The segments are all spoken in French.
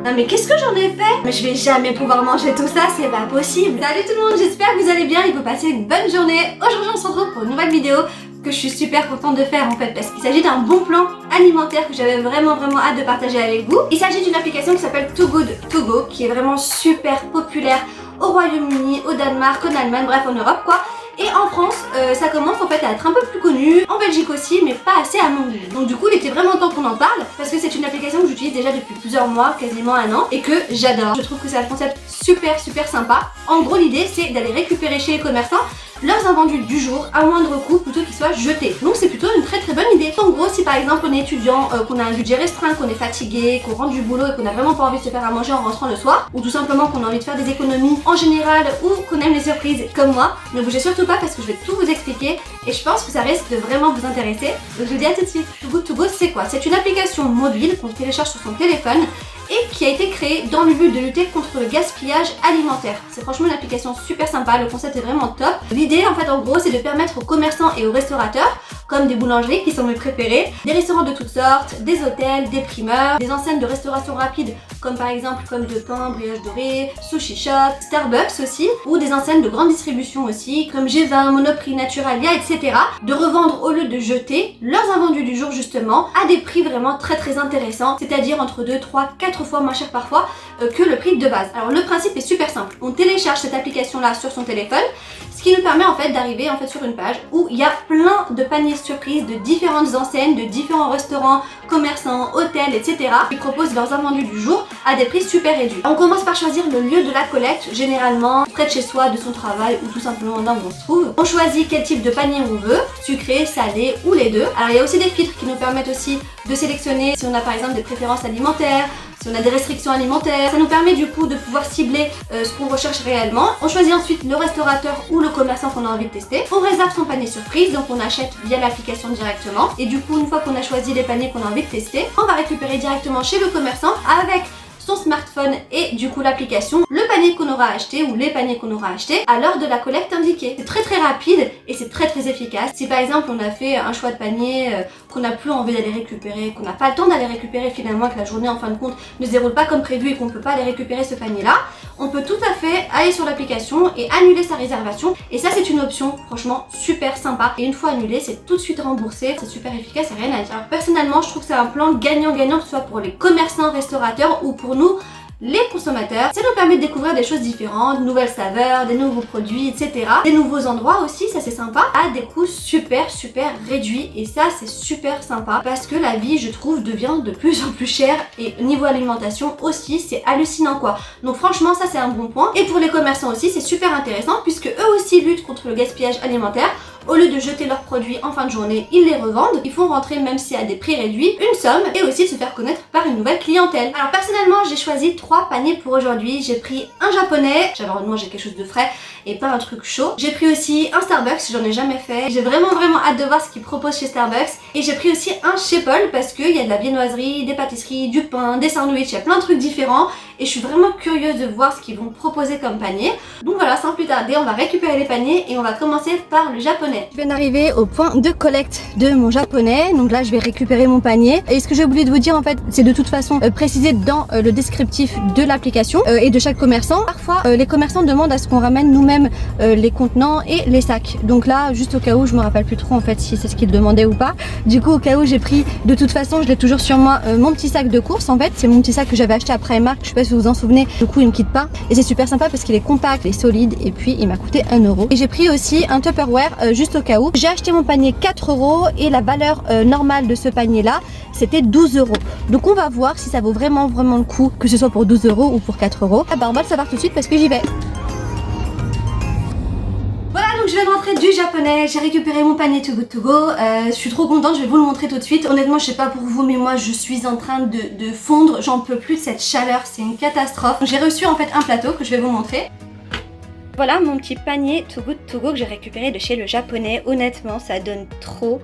Non mais qu'est-ce que j'en ai fait? Mais je vais jamais pouvoir manger tout ça, c'est pas possible. Salut tout le monde, j'espère que vous allez bien et que vous passez une bonne journée. Aujourd'hui on se retrouve pour une nouvelle vidéo que je suis super contente de faire en fait parce qu'il s'agit d'un bon plan alimentaire que j'avais vraiment hâte de partager avec vous. Il s'agit d'une application qui s'appelle Too Good To Go qui est vraiment super populaire au Royaume-Uni, au Danemark, en Allemagne, bref en Europe quoi. Et en France, ça commence en fait à être un peu plus connu, en Belgique aussi, mais pas assez à mon goût. Donc du coup, il était vraiment temps qu'on en parle, parce que c'est une application que j'utilise déjà depuis plusieurs mois, quasiment un an, et que j'adore. Je trouve que c'est un concept super sympa. En gros, l'idée, c'est d'aller récupérer chez les commerçants leurs invendus du jour à moindre coût plutôt qu'ils soient jetés. Donc c'est plutôt une très bonne idée. En gros, si par exemple on est étudiant, qu'on a un budget restreint, qu'on est fatigué, qu'on rentre du boulot et qu'on a vraiment pas envie de se faire à manger en rentrant le soir, ou tout simplement qu'on a envie de faire des économies en général, ou qu'on aime les surprises comme moi, ne bougez surtout pas parce que je vais tout vous expliquer et je pense que ça risque de vraiment vous intéresser. Donc je vous dis à tout de suite. Too Good To Go, c'est quoi? C'est une application mobile qu'on télécharge sur son téléphone et qui a été créée dans le but de lutter contre le gaspillage alimentaire. C'est franchement une application super sympa, le concept est vraiment top. L'idée en fait en gros c'est de permettre aux commerçants et aux restaurateurs, comme des boulangeries qui sont mes préférés, des restaurants de toutes sortes, des hôtels, des primeurs, des enseignes de restauration rapide comme par exemple comme de pain, brioche dorée, sushi shop, Starbucks aussi, ou des enseignes de grande distribution aussi comme G20, Monoprix, Naturalia, etc. de revendre au lieu de jeter leurs invendus du jour justement à des prix vraiment très intéressants, c'est-à-dire entre 2, 3, 4 fois moins cher parfois que le prix de base. Alors le principe est super simple, on télécharge cette application là sur son téléphone, ce qui nous permet en fait d'arriver en fait sur une page où il y a plein de paniers surprises de différentes enseignes, de différents restaurants, commerçants, hôtels, etc. qui proposent leurs invendus du jour à des prix super réduits. On commence par choisir le lieu de la collecte, généralement près de chez soi, de son travail ou tout simplement là où on se trouve. On choisit quel type de panier on veut, sucré, salé ou les deux. Alors il y a aussi des filtres qui nous permettent aussi de sélectionner si on a par exemple des préférences alimentaires, si on a des restrictions alimentaires. Ça nous permet du coup de pouvoir cibler ce qu'on recherche réellement. On choisit ensuite le restaurateur ou le commerçant qu'on a envie de tester. On réserve son panier surprise, donc on achète via l'application directement. Et du coup, une fois qu'on a choisi les paniers qu'on a envie de tester, on va récupérer directement chez le commerçant avec son smartphone et du coup l'application, le panier qu'on aura acheté ou les paniers qu'on aura acheté à l'heure de la collecte indiquée. C'est très rapide et c'est très efficace. Si par exemple on a fait un choix de panier qu'on n'a plus envie d'aller récupérer, qu'on n'a pas le temps d'aller récupérer finalement, que la journée en fin de compte ne se déroule pas comme prévu et qu'on ne peut pas aller récupérer ce panier là, on peut tout à fait aller sur l'application et annuler sa réservation. Et ça c'est une option franchement super sympa. Et une fois annulé, c'est tout de suite remboursé. C'est super efficace, c'est rien à dire. Alors personnellement je trouve que c'est un plan gagnant-gagnant, que ce soit pour les commerçants, restaurateurs ou pour nous les consommateurs. Ça nous permet de découvrir des choses différentes, de nouvelles saveurs, des nouveaux produits, etc. Des nouveaux endroits aussi, ça c'est sympa, à des coûts super réduits. Et ça c'est super sympa parce que la vie, je trouve, devient de plus en plus chère et niveau alimentation aussi, c'est hallucinant quoi. Donc franchement ça c'est un bon point. Et pour les commerçants aussi c'est super intéressant puisque eux aussi luttent contre le gaspillage alimentaire. Au lieu de jeter leurs produits en fin de journée, ils les revendent, ils font rentrer même si à des prix réduits une somme et aussi se faire connaître par une nouvelle clientèle. Alors personnellement j'ai choisi 3 paniers pour aujourd'hui. J'ai pris un japonais, j'avais envie de manger quelque chose de frais et pas un truc chaud. J'ai pris aussi un Starbucks, j'en ai jamais fait. J'ai vraiment hâte de voir ce qu'ils proposent chez Starbucks. Et j'ai pris aussi un chez Paul parce qu'il y a de la viennoiserie, des pâtisseries, du pain, des sandwichs, il y a plein de trucs différents. Et je suis vraiment curieuse de voir ce qu'ils vont proposer comme panier. Donc voilà, sans plus tarder, on va récupérer les paniers et on va commencer par le japonais. Je viens d'arriver au point de collecte de mon japonais. Donc là, je vais récupérer mon panier. Et ce que j'ai oublié de vous dire en fait, c'est de toute façon précisé dans le descriptif de l'application et de chaque commerçant. Parfois, les commerçants demandent à ce qu'on ramène nous-mêmes les contenants et les sacs. Donc là, juste au cas où, je me rappelle plus trop en fait si c'est ce qu'ils demandaient ou pas. Du coup, au cas où, j'ai pris, de toute façon, je l'ai toujours sur moi, mon petit sac de course en fait. C'est mon petit sac que j'avais acheté après Primark. Je sais pas si vous vous en souvenez. Du coup, il me quitte pas. Et c'est super sympa parce qu'il est compact, il est solide et puis il m'a coûté 1 €. Et j'ai pris aussi un Tupperware juste au cas où. J'ai acheté mon panier 4 € et la valeur normale de ce panier là, c'était 12 €. Donc on va voir si ça vaut vraiment le coup, que ce soit pour 12 € ou pour 4 €. Ah bah on va le savoir tout de suite parce que j'y vais. Voilà, donc je viens de rentrer du japonais, j'ai récupéré mon panier Too Good To Go, je suis trop contente, je vais vous le montrer tout de suite. Honnêtement, je sais pas pour vous, mais moi je suis en train de fondre, j'en peux plus de cette chaleur, c'est une catastrophe. J'ai reçu en fait un plateau que je vais vous montrer. Voilà mon petit panier Too Good To Go que j'ai récupéré de chez le japonais. Honnêtement, ça donne trop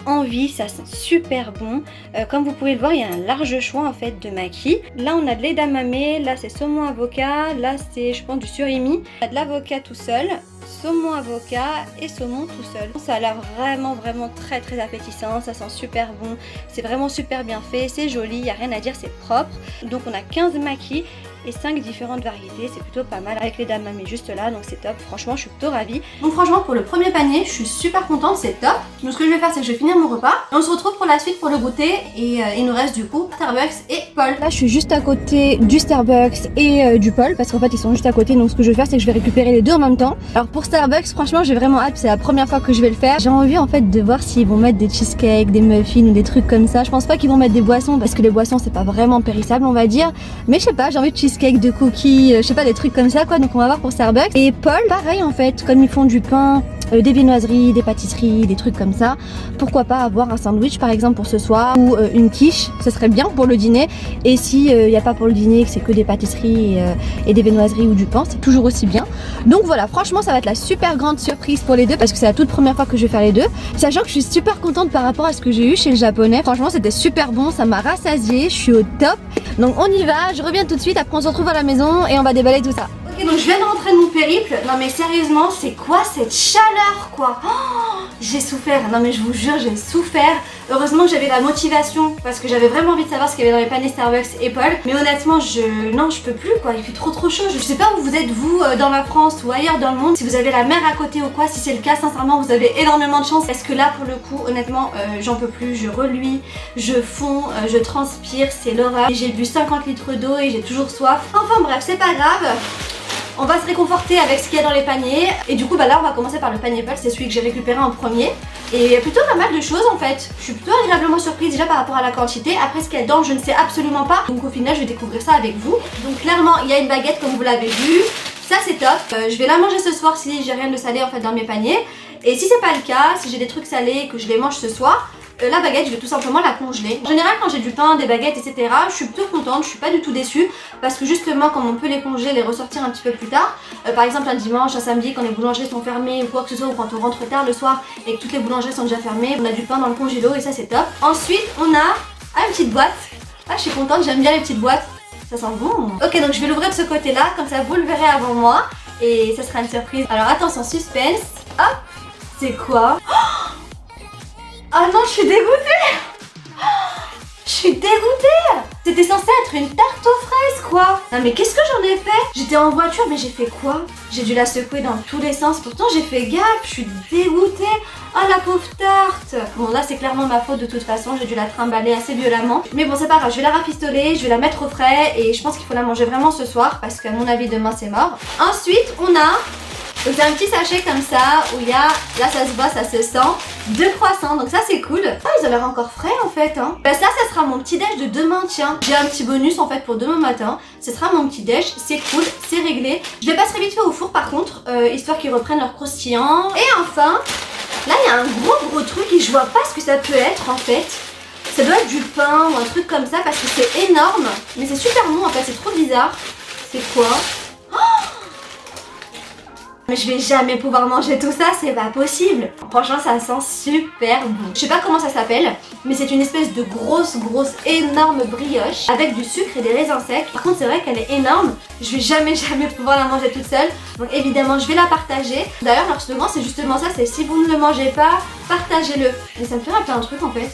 envie, ça sent super bon. Comme vous pouvez le voir, il y a un large choix en fait de maki. Là on a de l'edamame, là c'est saumon avocat, là c'est je pense du surimi. On a de l'avocat tout seul, saumon avocat et saumon tout seul. Ça a l'air vraiment très appétissant, ça sent super bon, c'est vraiment super bien fait, c'est joli, il n'y a rien à dire, c'est propre. Donc on a 15 makis et 5 différentes variétés, c'est plutôt pas mal avec les edamame juste là, donc c'est top, franchement je suis plutôt ravie. Donc franchement pour le premier panier je suis super contente, c'est top. Donc ce que je vais faire c'est que je vais finir mon repas et on se retrouve pour la suite pour le goûter et il nous reste du coup Starbucks et Paul. Là je suis juste à côté du Starbucks et du Paul parce qu'en fait ils sont juste à côté, donc ce que je vais faire c'est que je vais récupérer les deux en même temps. Alors pour Starbucks franchement j'ai vraiment hâte, c'est la première fois que je vais le faire. J'ai envie en fait de voir s'ils vont mettre des cheesecakes, des muffins ou des trucs comme ça. Je pense pas qu'ils vont mettre des boissons parce que les boissons c'est pas vraiment périssable on va dire, mais je sais pas, j'ai envie de cheesecake, de cookies, je sais pas, des trucs comme ça quoi, donc on va voir pour Starbucks. Et Paul pareil en fait, comme ils font du pain, des viennoiseries, des pâtisseries, des trucs comme ça, pourquoi pas avoir un sandwich par exemple pour ce soir ou une quiche, ce serait bien pour le dîner. Et si il n'y a pas pour le dîner, que c'est que des pâtisseries et des viennoiseries ou du pain, c'est toujours aussi bien. Donc voilà, franchement ça va être la super grande surprise pour les deux parce que c'est la toute première fois que je vais faire les deux, sachant que je suis super contente par rapport à ce que j'ai eu chez le japonais. Franchement c'était super bon, ça m'a rassasiée, je suis au top. Donc on y va, je reviens tout de suite, après on se retrouve à la maison et on va déballer tout ça. Ok, donc je viens de rentrer de mon périple. Non mais sérieusement, c'est quoi cette chaleur quoi? Oh, j'ai souffert, non mais je vous jure, j'ai souffert. Heureusement que j'avais la motivation parce que j'avais vraiment envie de savoir ce qu'il y avait dans les paniers Starbucks et Paul. Mais honnêtement, non, je peux plus quoi, il fait trop chaud. Je sais pas où vous êtes vous dans la France ou ailleurs dans le monde, si vous avez la mer à côté ou quoi. Si c'est le cas, sincèrement, vous avez énormément de chance parce que là pour le coup, honnêtement, j'en peux plus, je reluis, je fonds, je transpire, c'est l'horreur. J'ai bu 50 litres d'eau et j'ai toujours soif. Enfin bref, c'est pas grave. On va se réconforter avec ce qu'il y a dans les paniers. Et du coup bah là on va commencer par le panier Paul, c'est celui que j'ai récupéré en premier. Et il y a plutôt pas mal de choses en fait. Je suis plutôt agréablement surprise déjà par rapport à la quantité. Après ce qu'il y a dedans je ne sais absolument pas. Donc au final je vais découvrir ça avec vous. Donc clairement il y a une baguette comme vous l'avez vu. Ça c'est top. Je vais la manger ce soir si j'ai rien de salé en fait dans mes paniers. Et si c'est pas le cas, si j'ai des trucs salés et que je les mange ce soir, la baguette je vais tout simplement la congeler. En général quand j'ai du pain, des baguettes etc, je suis plutôt contente, je suis pas du tout déçue parce que justement comme on peut les congeler, les ressortir un petit peu plus tard, par exemple un dimanche, un samedi quand les boulangeries sont fermées ou quoi que ce soit, ou quand on rentre tard le soir et que toutes les boulangeries sont déjà fermées, on a du pain dans le congélo et ça c'est top. Ensuite on a une petite boîte. Ah je suis contente, j'aime bien les petites boîtes, ça sent bon. Ok donc je vais l'ouvrir de ce côté là, comme ça vous le verrez avant moi et ça sera une surprise. Alors attention, suspense. Hop, c'est quoi? Ah non, je suis dégoûtée. Je suis dégoûtée. C'était censé être une tarte aux fraises quoi. Non mais qu'est-ce que j'en ai fait? J'étais en voiture mais j'ai fait quoi? J'ai dû la secouer dans tous les sens. Pourtant j'ai fait gaffe, je suis dégoûtée. Ah la pauvre tarte. Bon là c'est clairement ma faute de toute façon, j'ai dû la trimballer assez violemment. Mais bon c'est pas grave, je vais la rafistoler, je vais la mettre au frais. Et je pense qu'il faut la manger vraiment ce soir parce qu'à mon avis demain c'est mort. Ensuite on a... donc c'est un petit sachet comme ça où il y a, là ça se voit, ça se sent, 2 croissants, donc ça c'est cool. Ah ils ont l'air encore frais en fait hein. Bah ça sera mon petit déj de demain tiens. J'ai un petit bonus en fait pour demain matin, ce sera mon petit déj, c'est cool, c'est réglé. Je les passerai vite fait au four par contre, histoire qu'ils reprennent leur croustillant. Et enfin, là il y a un gros truc et je vois pas ce que ça peut être en fait. Ça doit être du pain ou un truc comme ça parce que c'est énorme, mais c'est super bon en fait, c'est trop bizarre. C'est quoi? Mais je vais jamais pouvoir manger tout ça, c'est pas possible. Franchement ça sent super bon. Je sais pas comment ça s'appelle, mais c'est une espèce de grosse énorme brioche avec du sucre et des raisins secs. Par contre c'est vrai qu'elle est énorme, je vais jamais pouvoir la manger toute seule. Donc évidemment je vais la partager. D'ailleurs leur slogan c'est justement ça, c'est si vous ne le mangez pas, partagez-le. Mais ça me fait rappeler un truc en fait.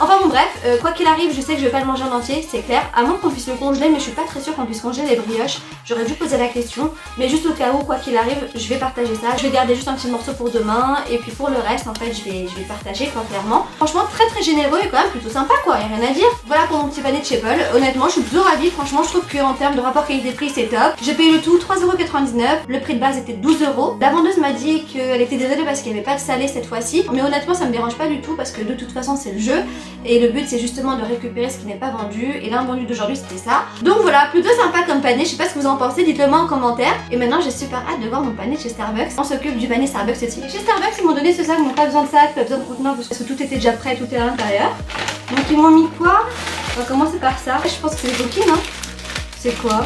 Enfin bon bref, quoi qu'il arrive, je sais que je vais pas le manger en entier, c'est clair. À moins qu'on puisse le congeler, mais je suis pas très sûre qu'on puisse congeler les brioches. J'aurais dû poser la question, mais juste au cas où, quoi qu'il arrive, je vais partager ça. Je vais garder juste un petit morceau pour demain, et puis pour le reste, en fait, je vais partager quoi clairement. Franchement, très généreux et quand même plutôt sympa quoi, y a rien à dire. Voilà pour mon petit panier de chez Paul. Honnêtement, je suis plutôt ravie. Franchement, je trouve qu'en termes de rapport qualité-prix, c'est top. J'ai payé le tout 3,99€. Le prix de base était 12€. La vendeuse m'a dit qu'elle était désolée parce qu'il n'y avait pas de salé cette fois-ci, mais honnêtement, ça me dérange pas du tout parce que de toute façon, c'est le jeu. Et le but c'est justement de récupérer ce qui n'est pas vendu. Et l'invendu d'aujourd'hui c'était ça. Donc voilà, plutôt sympa comme panier. Je sais pas ce que vous en pensez, dites-le moi en commentaire. Et maintenant j'ai super hâte de voir mon panier chez Starbucks. On s'occupe du panier Starbucks aussi. Chez Starbucks ils m'ont donné ce sac, ils n'ont pas besoin de sac, pas besoin de contenant parce que tout était déjà prêt, tout est à l'intérieur. Donc ils m'ont mis quoi? On va commencer par ça. Je pense que c'est des coquines hein. C'est quoi?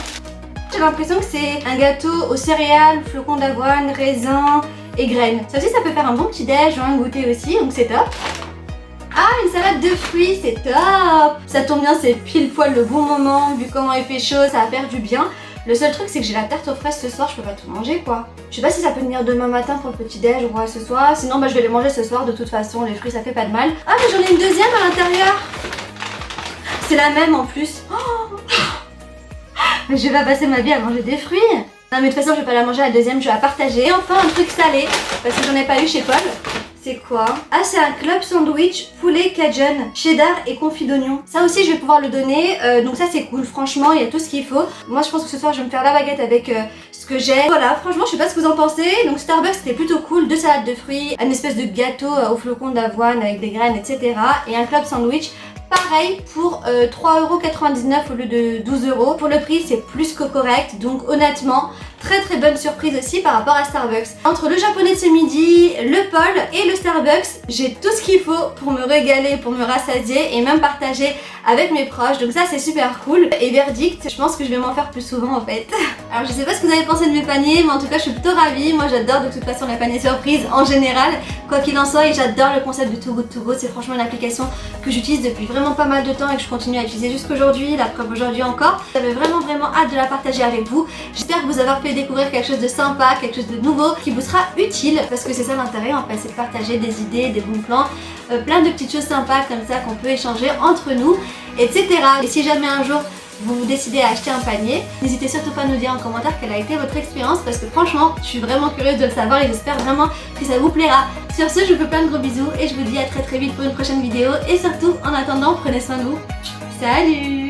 J'ai l'impression que c'est un gâteau aux céréales, flocons d'avoine, raisins et graines. Ça aussi ça peut faire un bon petit déj ou un goûter aussi, donc c'est top. Ah, une salade de fruits, c'est top. Ça tombe bien, c'est pile poil le bon moment. Vu comment il fait chaud, ça va faire du bien. Le seul truc, c'est que j'ai la tarte aux fraises ce soir, je peux pas tout manger quoi. Je sais pas si ça peut venir demain matin pour le petit déj ou quoi ce soir. Sinon, bah je vais les manger ce soir de toute façon. Les fruits, ça fait pas de mal. Ah, mais j'en ai une deuxième à l'intérieur. C'est la même en plus. Oh, mais je vais pas passer ma vie à manger des fruits. Non, mais de toute façon, je vais pas la manger la deuxième, je vais la partager. Et enfin, un truc salé, parce que j'en ai pas eu chez Paul. C'est quoi? Ah, c'est un club sandwich poulet cajun, cheddar et confit d'oignon. Ça aussi, je vais pouvoir le donner. Donc ça, c'est cool. Franchement, il y a tout ce qu'il faut. Moi, je pense que ce soir, je vais me faire la baguette avec ce que j'ai. Voilà, franchement, je sais pas ce que vous en pensez. Donc Starbucks, c'était plutôt cool. 2 salades de fruits, une espèce de gâteau au flocon d'avoine avec des graines, etc. Et un club sandwich. Pareil pour 3,99€ au lieu de 12€. Pour le prix, c'est plus que correct. Donc honnêtement, très bonne surprise aussi par rapport à Starbucks. Entre le japonais de ce midi, le Paul et le Starbucks, j'ai tout ce qu'il faut pour me régaler, pour me rassasier et même partager avec mes proches. Donc ça, c'est super cool. Et verdict, je pense que je vais m'en faire plus souvent en fait. Alors je sais pas ce que vous avez pensé de mes paniers, mais en tout cas, je suis plutôt ravie. Moi, j'adore de toute façon les paniers surprises en général. Quoi qu'il en soit, et j'adore le concept de Too Good To Go. C'est franchement une application que j'utilise depuis vraiment pas mal de temps et que je continue à utiliser jusqu'aujourd'hui, la preuve aujourd'hui encore. J'avais vraiment hâte de la partager avec vous. J'espère vous avoir fait découvrir quelque chose de sympa, quelque chose de nouveau qui vous sera utile, parce que c'est ça l'intérêt en fait, c'est de partager des idées, des bons plans, plein de petites choses sympas comme ça qu'on peut échanger entre nous, etc. Et si jamais un jour vous décidez à acheter un panier, n'hésitez surtout pas à nous dire en commentaire quelle a été votre expérience, parce que franchement, je suis vraiment curieuse de le savoir et j'espère vraiment que ça vous plaira. Sur ce, je vous fais plein de gros bisous et je vous dis à très vite pour une prochaine vidéo, et surtout, en attendant, prenez soin de vous. Salut!